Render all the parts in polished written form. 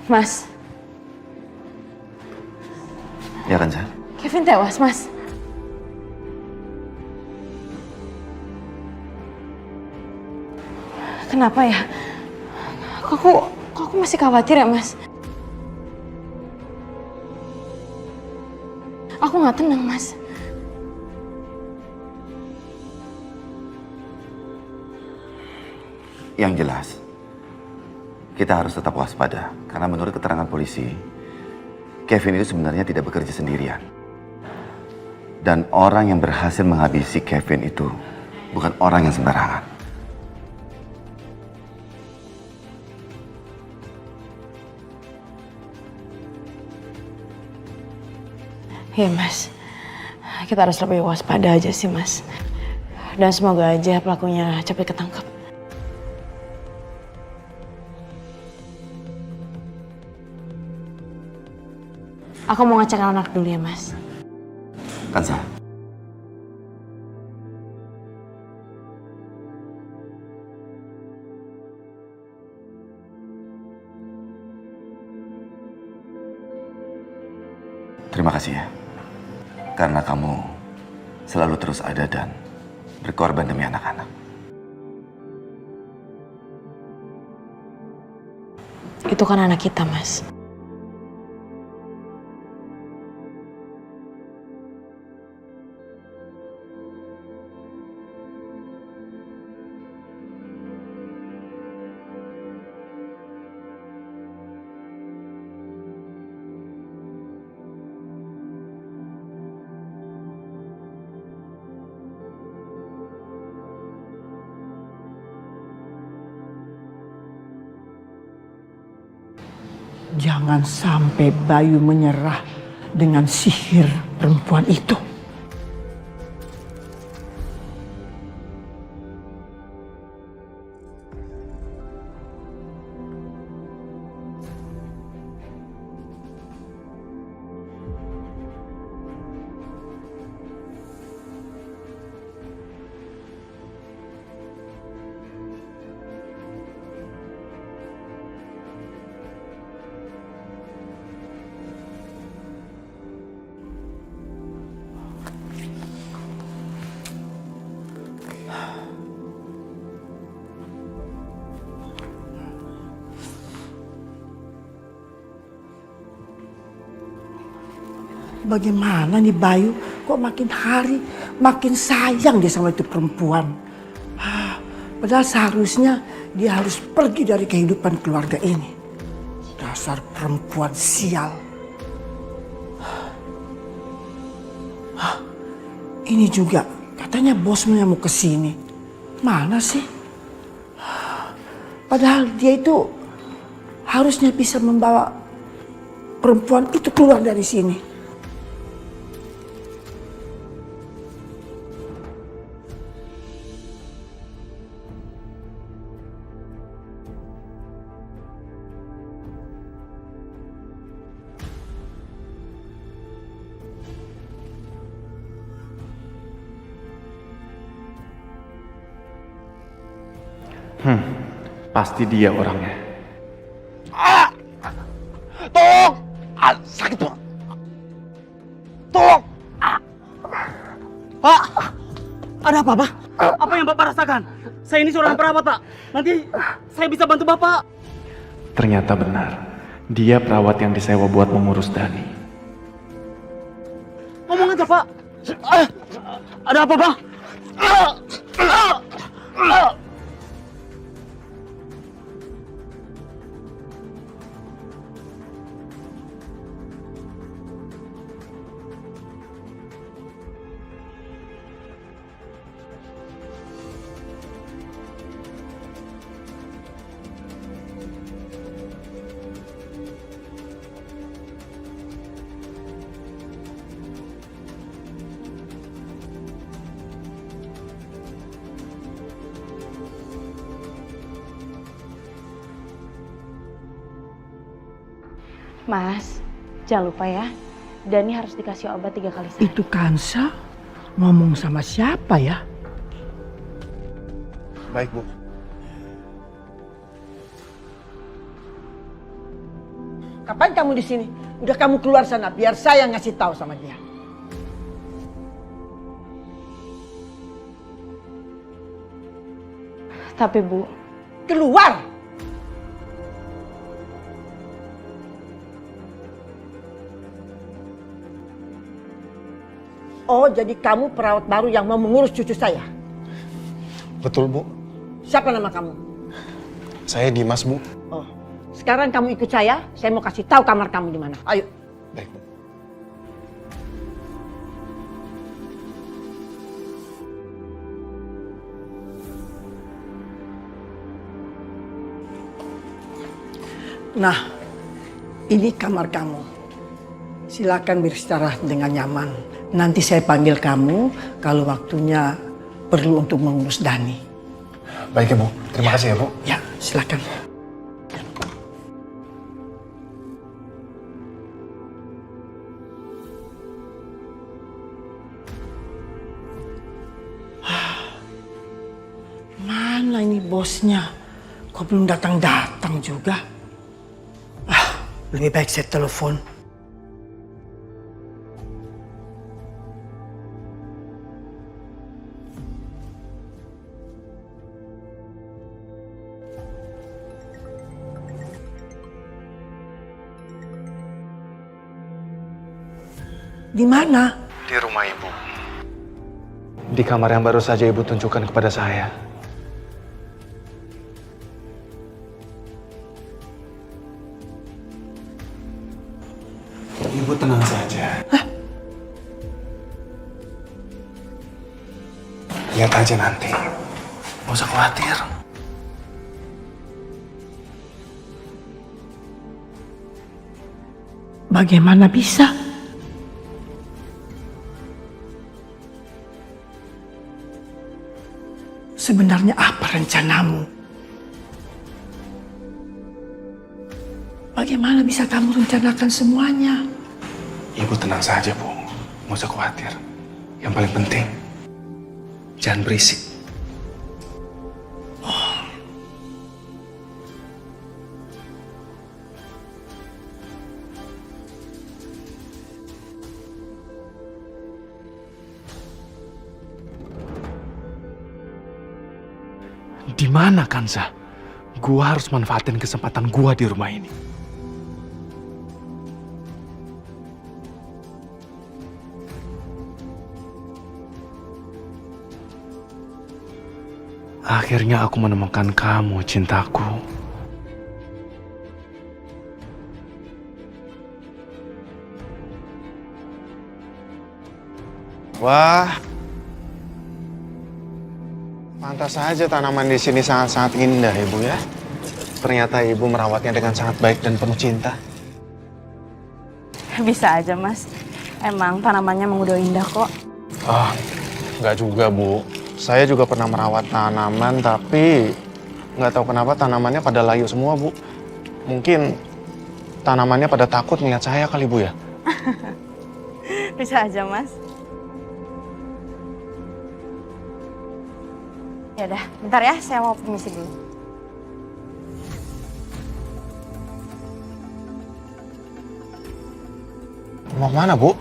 Mas. Ya kan, Sa? Kevin tewas, Mas. Kenapa ya? Kok aku masih khawatir ya, Mas? Aku nggak tenang, Mas. Yang jelas, kita harus tetap waspada. Karena menurut keterangan polisi, Kevin itu sebenarnya tidak bekerja sendirian. Dan orang yang berhasil menghabisi Kevin itu bukan orang yang sembarangan. Iya, Mas. Kita harus lebih waspada aja sih, Mas. Dan semoga aja pelakunya cepat ketangkep. Aku mau ngecek anak dulu ya, Mas. Kan, Sa? Terima kasih ya. Karena kamu selalu terus ada dan berkorban demi anak-anak. Itu kan anak kita, Mas. Jangan sampai Bayu menyerah dengan sihir perempuan itu. Bagaimana nih Bayu, kok makin hari makin sayang dia sama itu perempuan. Padahal seharusnya dia harus pergi dari kehidupan keluarga ini. Dasar perempuan sial. Ini juga katanya bosnya mau kesini. Mana sih? Padahal dia itu harusnya bisa membawa perempuan itu keluar dari sini. Pasti dia orangnya. Tolong! Sakit banget. Tolong! Pak, ada apa, Pak? Apa yang Bapak rasakan? Saya ini seorang perawat, Pak. Nanti saya bisa bantu Bapak. Ternyata benar. Dia perawat yang disewa buat mengurus Dani. Ngomong aja, Pak. Ada apa, Pak? Mas, jangan lupa ya, Dani harus dikasih obat 3 kali sehari. Itu Kansa ngomong sama siapa ya? Baik, Bu. Kapan kamu di sini? Udah kamu keluar sana, biar saya ngasih tahu sama dia. Tapi Bu, Keluar! Oh, jadi kamu perawat baru yang mau mengurus cucu saya? Betul, Bu. Siapa nama kamu? Saya Dimas, Bu. Oh, sekarang kamu ikut saya mau kasih tahu kamar kamu di mana. Ayo. Baik, Bu. Nah, ini kamar kamu. Silakan beristirahat dengan nyaman. Nanti saya panggil kamu kalau waktunya perlu untuk mengurus Dani. Baik ya, Bu. Terima kasih ya, Bu. Ya, silakan. Mana ini bosnya? Kok belum datang-datang juga? Lebih baik saya telepon. Di mana? Di rumah Ibu. Di kamar yang baru saja Ibu tunjukkan kepada saya. Ibu tenang saja. Hah? Lihat aja nanti. Nggak usah khawatir. Bagaimana bisa? Sebenarnya apa rencanamu? Bagaimana bisa kamu rencanakan semuanya? Ibu tenang saja, Bu. Nggak usah khawatir. Yang paling penting, jangan berisik. Di mana Kansa? Gua harus manfaatin kesempatan gua di rumah ini. Akhirnya aku menemukan kamu, cintaku. Wah, pantas saja tanaman di sini sangat-sangat indah, Ibu ya. Ternyata Ibu merawatnya dengan sangat baik dan penuh cinta. bisa aja Mas. Emang tanamannya emang udah indah kok. Ah, nggak juga, Bu. Saya juga pernah merawat tanaman, tapi nggak tahu kenapa tanamannya pada layu semua, Bu. Mungkin tanamannya pada takut melihat saya kali, Bu ya. Bisa aja Mas. Ya udah, bentar ya, saya mau permisi dulu. Mau kemana, Bu?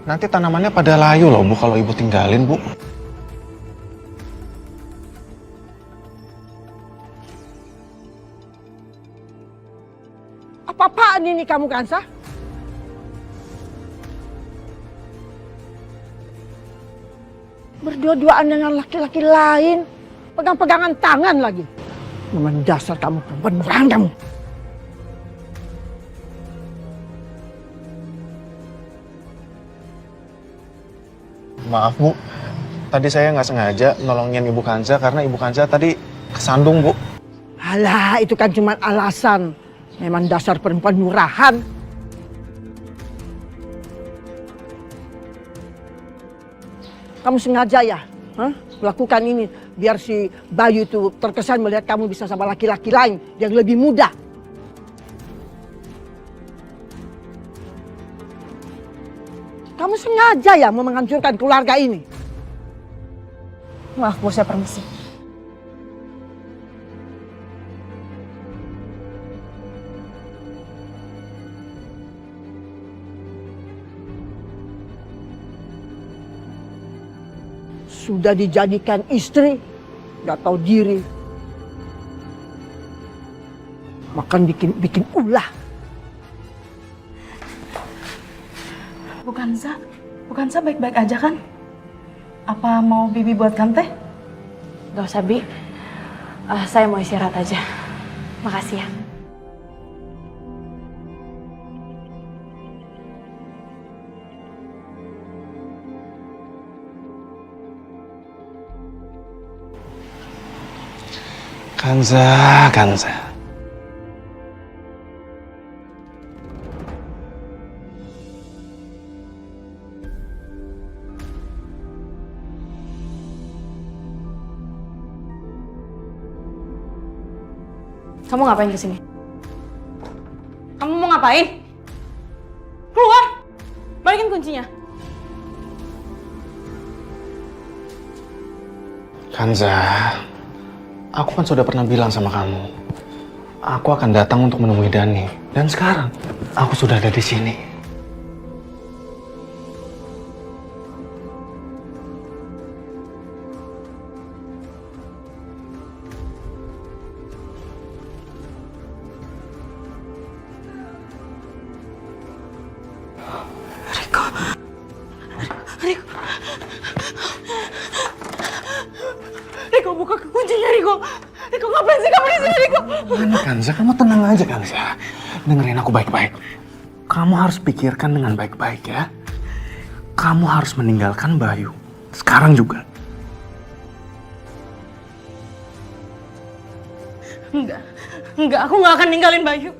Nanti tanamannya pada layu loh, Bu, kalau Ibu tinggalin, Bu. Apa-apaan ini kamu, Kansa? Berdua-duaan dengan laki-laki lain, pegang-pegangan tangan lagi. Memang dasar kamu perempuan murahan kamu. Maaf, Bu. Tadi saya nggak sengaja nolongin Ibu Kanza karena Ibu Kanza tadi kesandung, Bu. Alah, itu kan cuma alasan. Memang dasar perempuan murahan. Kamu sengaja ya melakukan ini biar si Bayu itu terkesan melihat kamu bisa sama laki-laki lain yang lebih muda. Kamu sengaja ya mau menghancurkan keluarga ini? Maaf Bu, saya permisi. sudah dijadikan istri, nggak tahu diri. Makan bikin ulah. Bukan Za baik-baik aja kan? Apa mau Bibi buatkan teh? Gak usah, Bi. Saya mau istirahat aja. Makasih ya. Kanza. Kamu ngapain kesini? Kamu mau ngapain? Keluar! Balikin kuncinya. Kanza, aku kan sudah pernah bilang sama kamu, aku akan datang untuk menemui Dani. Dan sekarang, aku sudah ada di sini. Riko, buka kuncinya, Riko. Riko, ngapain sih kamu di sini, Riko? Mana Kanza, kamu tenang aja Kanza. Dengerin aku baik-baik. Kamu harus pikirkan dengan baik-baik ya. Kamu harus meninggalkan Bayu. Sekarang juga. Enggak, aku nggak akan ninggalin Bayu.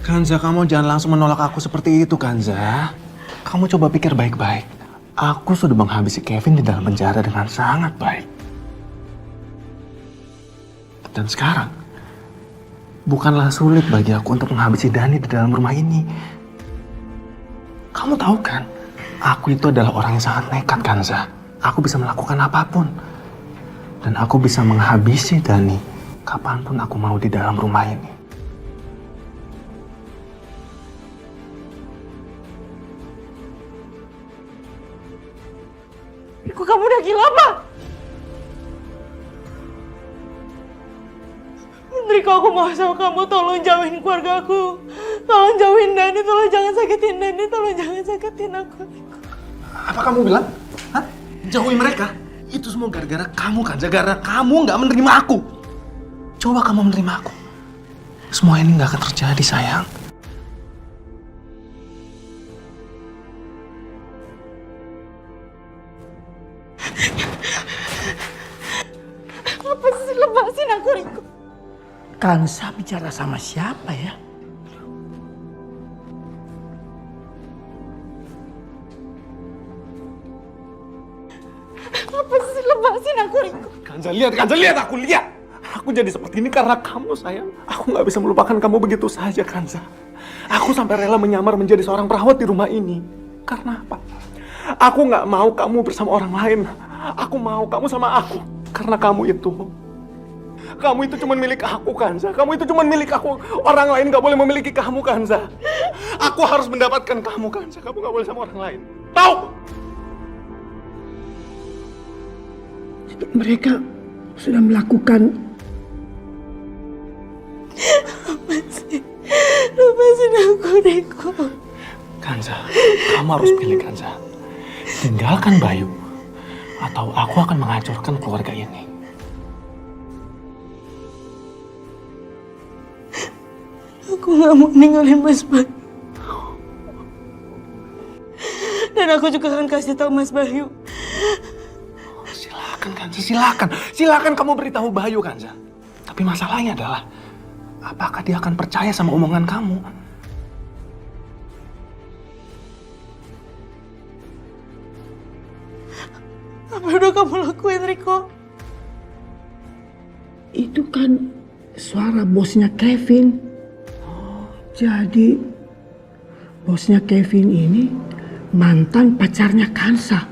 Kanza, kamu jangan langsung menolak aku seperti itu, Kanza. Kamu coba pikir baik-baik. Aku sudah menghabisi Kevin di dalam penjara dengan sangat baik. Dan sekarang, bukanlah sulit bagi aku untuk menghabisi Dani di dalam rumah ini. Kamu tahu kan, aku itu adalah orang yang sangat nekat, Kanza. Aku bisa melakukan apapun. Dan aku bisa menghabisi Dani kapanpun aku mau di dalam rumah ini. Riko, kamu udah gila apa? Riko, aku mau sama kamu, tolong jauhin keluarga aku. Tolong jauhin Dani, tolong jangan sakitin Dani, tolong jangan sakitin aku. Apa kamu bilang? Hah? Jauhi mereka? Itu semua gara-gara kamu kan, gara-gara kamu nggak menerima aku. Coba kamu menerima aku. Semua ini nggak akan terjadi, sayang. Apa sih, lepasin aku, Riko. Kansa bicara sama siapa ya? Apa sih, lepasin aku, Riko. Kanza, lihat aku, lihat. Aku jadi seperti ini karena kamu, sayang. Aku nggak bisa melupakan kamu begitu saja, Kanza. Aku sampai rela menyamar menjadi seorang perawat di rumah ini. Karena apa? Aku nggak mau kamu bersama orang lain. Aku mau kamu sama aku. Karena kamu itu cuma milik aku, Kanza. Kamu itu cuma milik aku. Orang lain nggak boleh memiliki kamu, Kanza. Aku harus mendapatkan kamu, Kanza. Kamu nggak boleh sama orang lain. Tahu? Mereka sudah melakukan. Lepasin aku, Riko. Kanza, kamu harus pilih, Kanza. Tinggalkan Bayu, atau aku akan menghancurkan keluarga ini. Aku gak mau ninggalin Mas Bayu. Dan aku juga akan kasih tahu Mas Bayu. Silakan, Kanza, silakan. Silakan kamu beritahu Bayu, Kanza. Tapi masalahnya adalah, apakah dia akan percaya sama omongan kamu? Apa udah kamu lakuin, Riko? Itu kan suara bosnya Kevin. Jadi bosnya Kevin ini mantan pacarnya Kansa.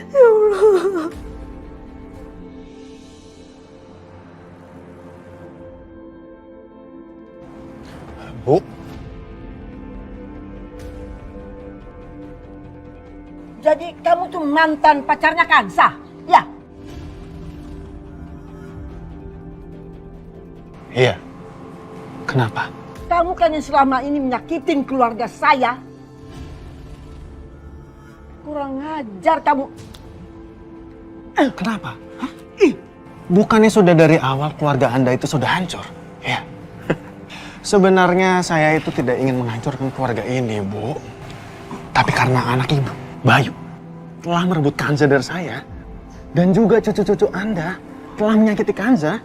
Ya Allah. Bu, Jadi kamu tuh mantan pacarnya Kansa? Ya? iya. Kenapa? Kamu kan yang selama ini menyakitin keluarga saya. Kurang ajar kamu. Kenapa? Hah? Bukannya sudah dari awal keluarga Anda itu sudah hancur? Ya. Sebenarnya saya itu tidak ingin menghancurkan keluarga ini, Bu. Tapi karena anak Ibu, Bayu, telah merebut Kanza dari saya. Dan juga cucu-cucu Anda telah menyakiti Kanza.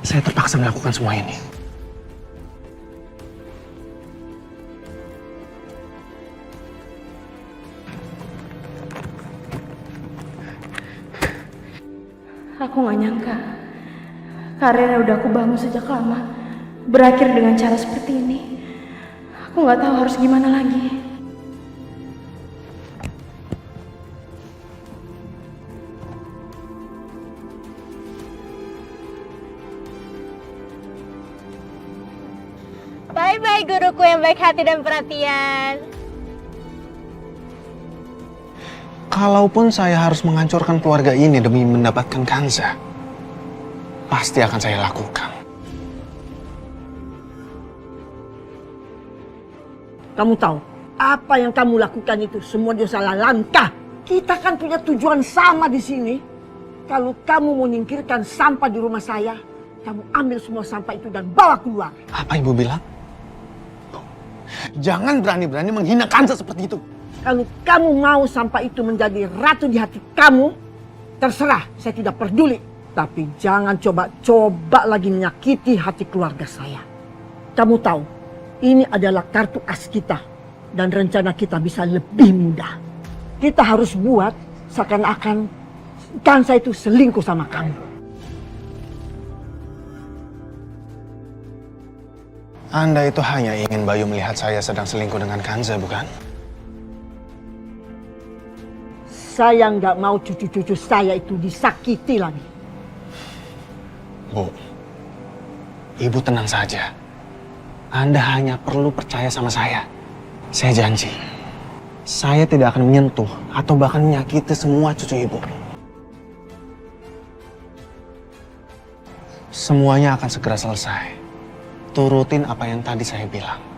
Saya terpaksa melakukan semua ini. Aku gak nyangka karir yang udah aku bangun sejak lama berakhir dengan cara seperti ini. Aku gak tahu harus gimana lagi. Bye-bye guruku yang baik hati dan perhatian. Kalaupun saya harus menghancurkan keluarga ini demi mendapatkan Kanza, pasti akan saya lakukan. Kamu tahu, apa yang kamu lakukan itu semua dia salah langkah. Kita kan punya tujuan sama di sini. Kalau kamu mau nyingkirkan sampah di rumah saya, kamu ambil semua sampah itu dan bawa keluar. Apa Ibu bilang? Jangan berani-berani menghina Kanza seperti itu. Kalau kamu mau sampah itu menjadi ratu di hati kamu, terserah, saya tidak peduli. Tapi jangan coba-coba lagi menyakiti hati keluarga saya. Kamu tahu, ini adalah kartu as kita. Dan rencana kita bisa lebih mudah. Kita harus buat seakan-akan Kanza itu selingkuh sama kamu. Anda itu hanya ingin Bayu melihat saya sedang selingkuh dengan Kanza, bukan? Saya nggak mau cucu-cucu saya itu disakiti lagi. Bu, Ibu tenang saja. Anda hanya perlu percaya sama saya. Saya janji, saya tidak akan menyentuh atau bahkan menyakiti semua cucu Ibu. Semuanya akan segera selesai. Turutin apa yang tadi saya bilang.